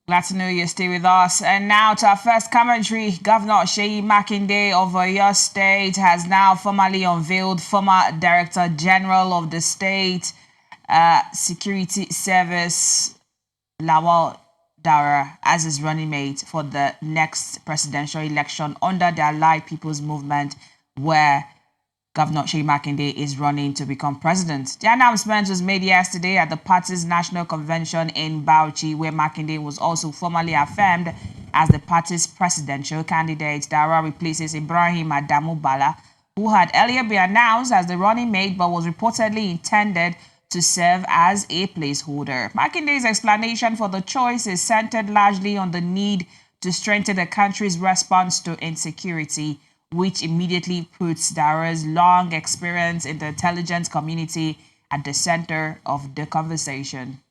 Glad to know you stay with us. And now to our first commentary. Governor Seyi Makinde of Oyo State has now formally unveiled former Director-General of the State Security Service Lawal Daura as his running mate for the next presidential election under the Allied People's Movement, where Governor Seyi Makinde is running to become president. The announcement was made yesterday at the party's national convention in Bauchi, where Makinde was also formally affirmed as the party's presidential candidate. Daura replaces Ibrahim Adamu Bala, who had earlier been announced as the running mate but was reportedly intended to serve as a placeholder. Makinde's explanation for the choice is centered largely on the need to strengthen the country's response to insecurity, which immediately puts Daura's long experience in the intelligence community at the center of the conversation.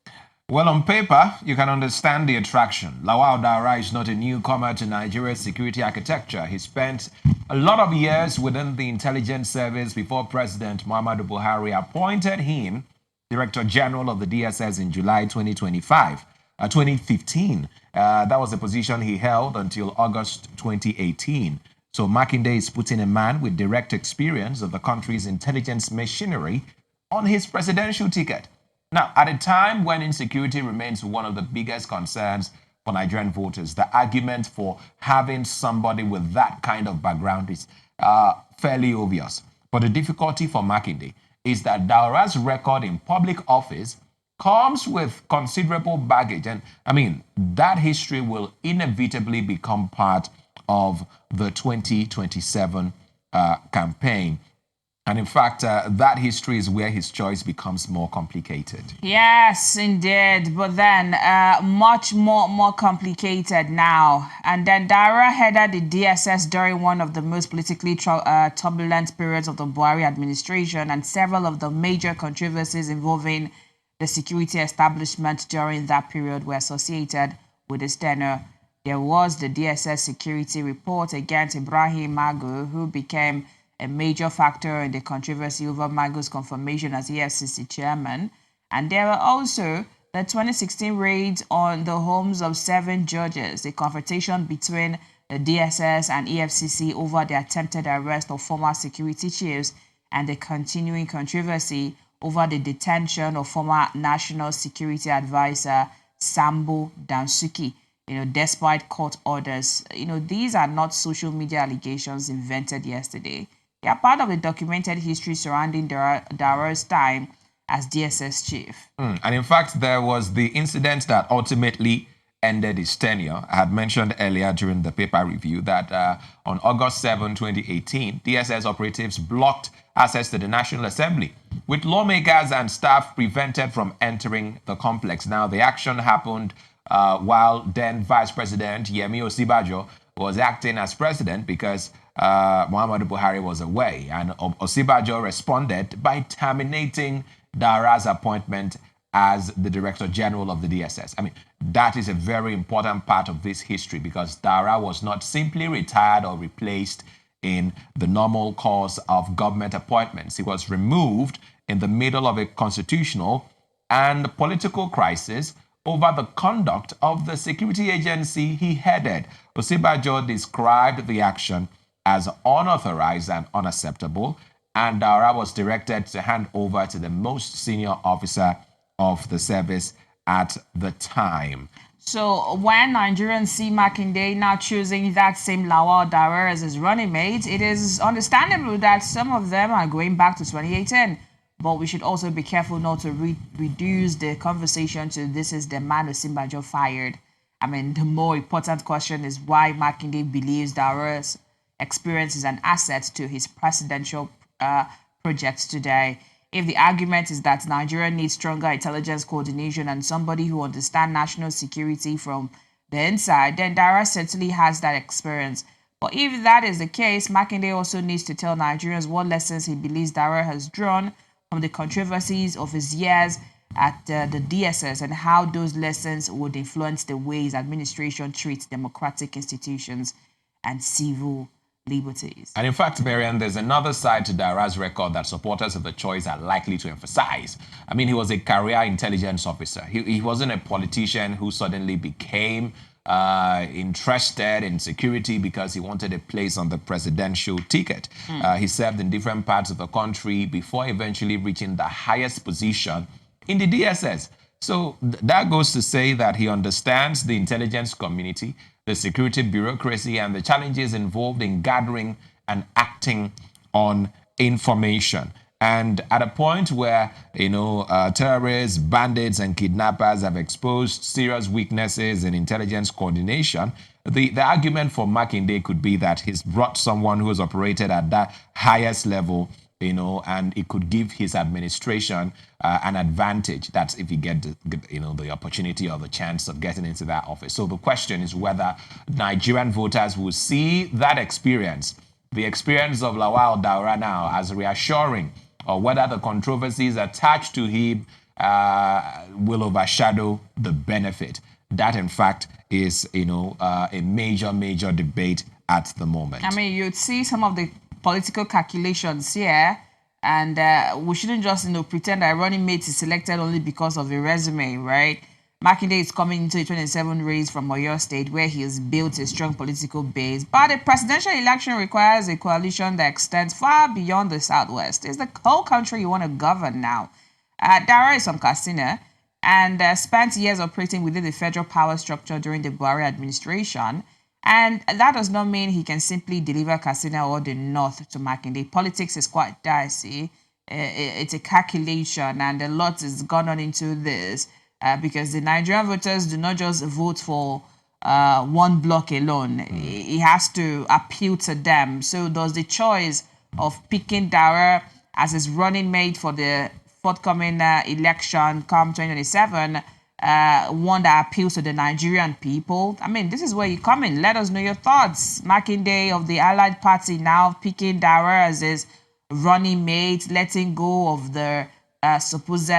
Well, on paper, you can understand the attraction. Lawal Daura is not a newcomer to Nigeria's security architecture. He spent a lot of years within the intelligence service before President Muhammadu Buhari appointed him Director General of the DSS in July 2015. That was the position he held until August 2018. So Makinde is putting a man with direct experience of the country's intelligence machinery on his presidential ticket. Now, at a time when insecurity remains one of the biggest concerns for Nigerian voters, the argument for having somebody with that kind of background is fairly obvious. But the difficulty for Makinde is that Daura's record in public office comes with considerable baggage. And I mean, that history will inevitably become part of the 2027 campaign. And in fact, that history is where his choice becomes more complicated. Yes, indeed. But then much more complicated now. And then Daura headed the DSS during one of the most politically turbulent periods of the Buhari administration, and several of the major controversies involving the security establishment during that period were associated with his tenure. There was the DSS security report against Ibrahim Magu, who became a major factor in the controversy over Magu's confirmation as EFCC chairman. And there were also the 2016 raids on the homes of 7 judges, a confrontation between the DSS and EFCC over the attempted arrest of former security chiefs, and the continuing controversy over the detention of former National Security Advisor Sambo Dansuki. Despite court orders. These are not social media allegations invented yesterday. They are part of the documented history surrounding Daura's time as DSS chief. And in fact, there was the incident that ultimately ended his tenure. I had mentioned earlier during the paper review that on August 7, 2018, DSS operatives blocked access to the National Assembly, with lawmakers and staff prevented from entering the complex. Now, the action happened while then Vice President Yemi Osinbajo was acting as president because Muhammadu Buhari was away. And Osinbajo responded by terminating Daura's appointment as the Director General of the DSS. I mean, that is a very important part of this history, because Daura was not simply retired or replaced in the normal course of government appointments. He was removed in the middle of a constitutional and political crisis over the conduct of the security agency he headed. Osinbajo described the action as unauthorized and unacceptable, and Daura was directed to hand over to the most senior officer of the service at the time. So when Nigerians see Makinde now choosing that same Lawal Daura as his running mate, it is understandable that some of them are going back to 2018. But we should also be careful not to reduce the conversation to this is the man Osinbajo fired. I mean, the more important question is why Makinde believes Daura's experience is an asset to his presidential projects today. If the argument is that Nigeria needs stronger intelligence coordination and somebody who understands national security from the inside, then Daura certainly has that experience. But if that is the case, Makinde also needs to tell Nigerians what lessons he believes Daura has drawn from the controversies of his years at the DSS, and how those lessons would influence the way his administration treats democratic institutions and civil liberties. And in fact, Marian, there's another side to Daura's record that supporters of the choice are likely to emphasize. I mean, he was a career intelligence officer. He wasn't a politician who suddenly became interested in security because he wanted a place on the presidential ticket. He served in different parts of the country before eventually reaching the highest position in the DSS. So that goes to say that he understands the intelligence community, the security bureaucracy, and the challenges involved in gathering and acting on information. And at a point where, terrorists, bandits, and kidnappers have exposed serious weaknesses in intelligence coordination, the argument for Makinde could be that he's brought someone who has operated at that highest level, and it could give his administration an advantage. That's if you get the opportunity or the chance of getting into that office. So the question is whether Nigerian voters will see that experience, the experience of Lawal Daura now, as reassuring, or whether the controversies attached to him will overshadow the benefit. That, in fact, is a major debate at the moment. I mean, you'd see some of the political calculations here, and we shouldn't just pretend that running mate is selected only because of a resume, right? Makinde is coming into a 27 race from Oyo State, where he has built a strong political base. But a presidential election requires a coalition that extends far beyond the Southwest. It's the whole country you want to govern now. Daura is from Katsina and spent years operating within the federal power structure during the Buhari administration. And that does not mean he can simply deliver Katsina or the North to Makinde. Politics is quite dicey. It's a calculation, and a lot is gone on into this. Because the Nigerian voters do not just vote for one bloc alone. It has to appeal to them. So does the choice of picking Daura as his running mate for the forthcoming election come 2027 one that appeals to the Nigerian people? I mean, this is where you come in. Let us know your thoughts. Makinde of the Allied Party now picking Daura as his running mate, letting go of the supposed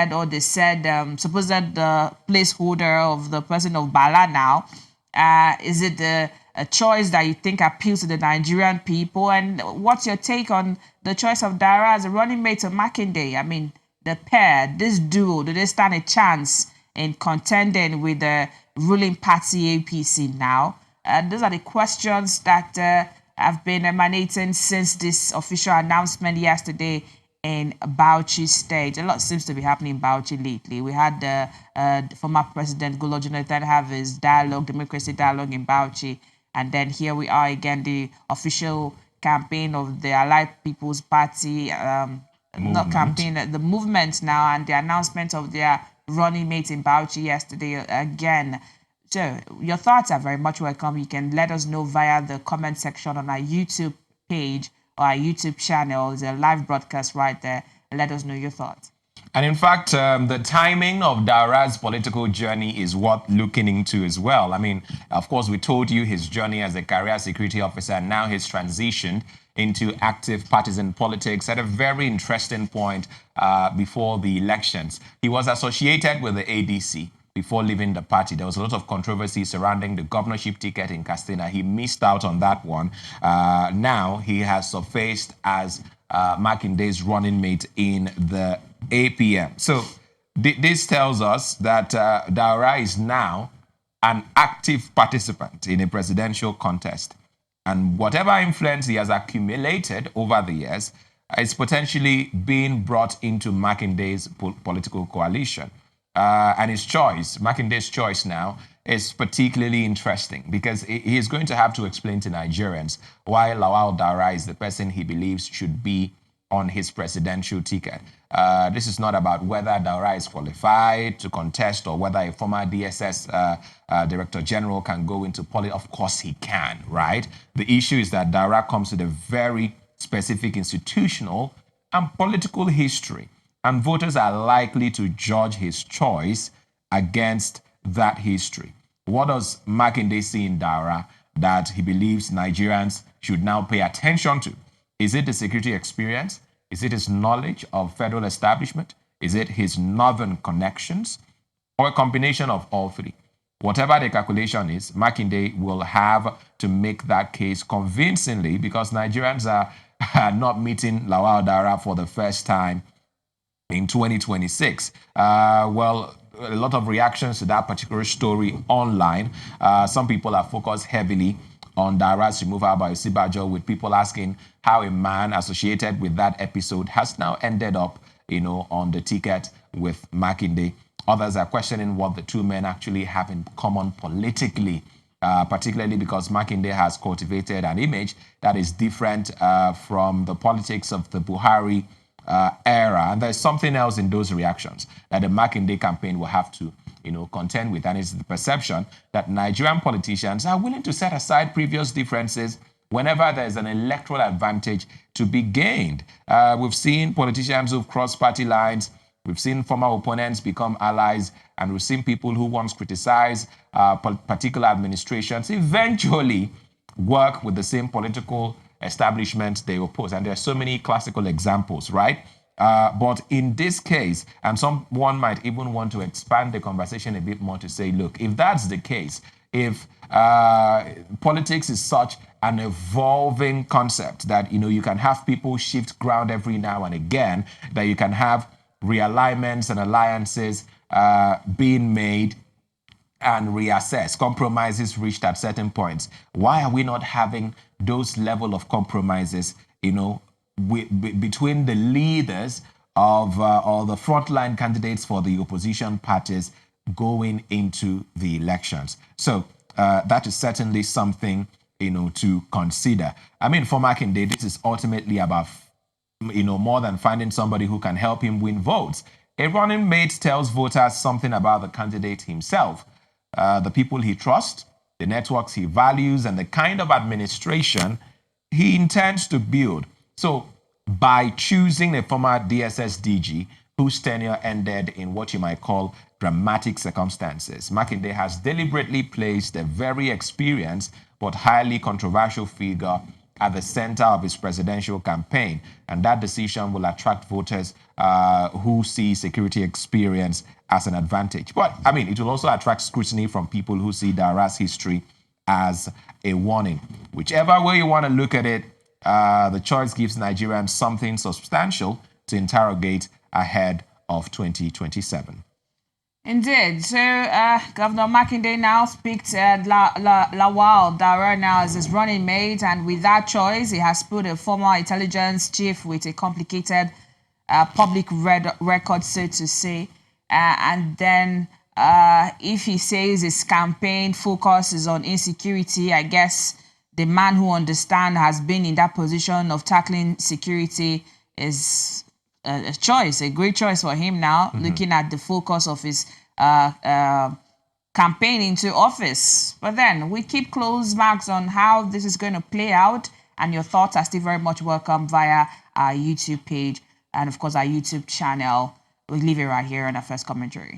placeholder of the president of Bala now. Is it a choice that you think appeals to the Nigerian people? And what's your take on the choice of Daura as a running mate of Makinde? I mean, the pair, this duo, do they stand a chance in contending with the ruling party APC now? Those are the questions that have been emanating since this official announcement yesterday in Bauchi State. A lot seems to be happening in Bauchi lately. We had the former President Goodluck Jonathan have his democracy dialogue in Bauchi, and then here we are again, the official campaign of the Allied People's Party, not campaign, the movement now, and the announcement of their running mate in Bauchi yesterday again. So your thoughts are very much welcome. You can let us know via the comment section on our YouTube page or our YouTube channel. There's a live broadcast right there. Let us know your thoughts. And in fact, the timing of Daura's political journey is worth looking into as well. I mean, of course, we told you his journey as a career security officer, and now he's transitioned into active partisan politics at a very interesting point before the elections. He was associated with the ADC before leaving the party. There was a lot of controversy surrounding the governorship ticket in Katsina. He missed out on that one. Now he has surfaced as Makinde's running mate in the APM. So this tells us that Daura is now an active participant in a presidential contest. And whatever influence he has accumulated over the years is potentially being brought into Makinde's political coalition. And his choice, Makinde's choice now, is particularly interesting because he is going to have to explain to Nigerians why Lawal Daura is the person he believes should be on his presidential ticket. This is not about whether Daura is qualified to contest or whether a former DSS Director-General can go into politics. Of course he can, right? The issue is that Daura comes with a very specific institutional and political history, and voters are likely to judge his choice against that history. What does Makinde see in Daura that he believes Nigerians should now pay attention to? Is it the security experience? Is it his knowledge of federal establishment? Is it his northern connections? Or a combination of all three? whatever the calculation is, Makinde will have to make that case convincingly, because Nigerians are not meeting Lawal Daura for the first time in 2026. Well, a lot of reactions to that particular story online. Some people are focused heavily on Daura's removal by Osibajo, with people asking how a man associated with that episode has now ended up, on the ticket with Makinde. Others are questioning what the two men actually have in common politically, particularly because Makinde has cultivated an image that is different from the politics of the Buhari era. And there's something else in those reactions that the Makinde campaign will have to contend with. And it's the perception that Nigerian politicians are willing to set aside previous differences whenever there's an electoral advantage to be gained. We've seen politicians who've crossed party lines. We've seen former opponents become allies, and we've seen people who once criticized particular administrations eventually work with the same political establishment they oppose. And there are so many classical examples, right? But in this case, and someone might even want to expand the conversation a bit more to say, look, if that's the case, if politics is such an evolving concept that, you can have people shift ground every now and again, that you can have realignments and alliances being made and reassess, compromises reached at certain points. Why are we not having those level of compromises, between the leaders of or the frontline candidates for the opposition parties going into the elections? So that is certainly something, to consider. I mean, for Makinde, this is ultimately about, more than finding somebody who can help him win votes. A running mate tells voters something about the candidate himself, the people he trusts, the networks he values, and the kind of administration he intends to build. So by choosing a former DSS DG whose tenure ended in what you might call dramatic circumstances, Makinde has deliberately placed a very experienced but highly controversial figure at the center of his presidential campaign. And that decision will attract voters who see security experience as an advantage. But, I mean, it will also attract scrutiny from people who see Daura's history as a warning. Whichever way you want to look at it, the choice gives Nigerians something substantial to interrogate ahead of 2027. Indeed. So Governor Makinde now speaks Lawal Daura now as his running mate, and with that choice, he has put a former intelligence chief with a complicated public record, so to say. And then if he says his campaign focus is on insecurity, I guess the man who understands has been in that position of tackling security is a choice, a great choice for him now, looking at the focus of his campaign into office. But then we keep close marks on how this is going to play out, and your thoughts are still very much welcome via our YouTube page and, of course, our YouTube channel. We'll leave it right here on our first commentary.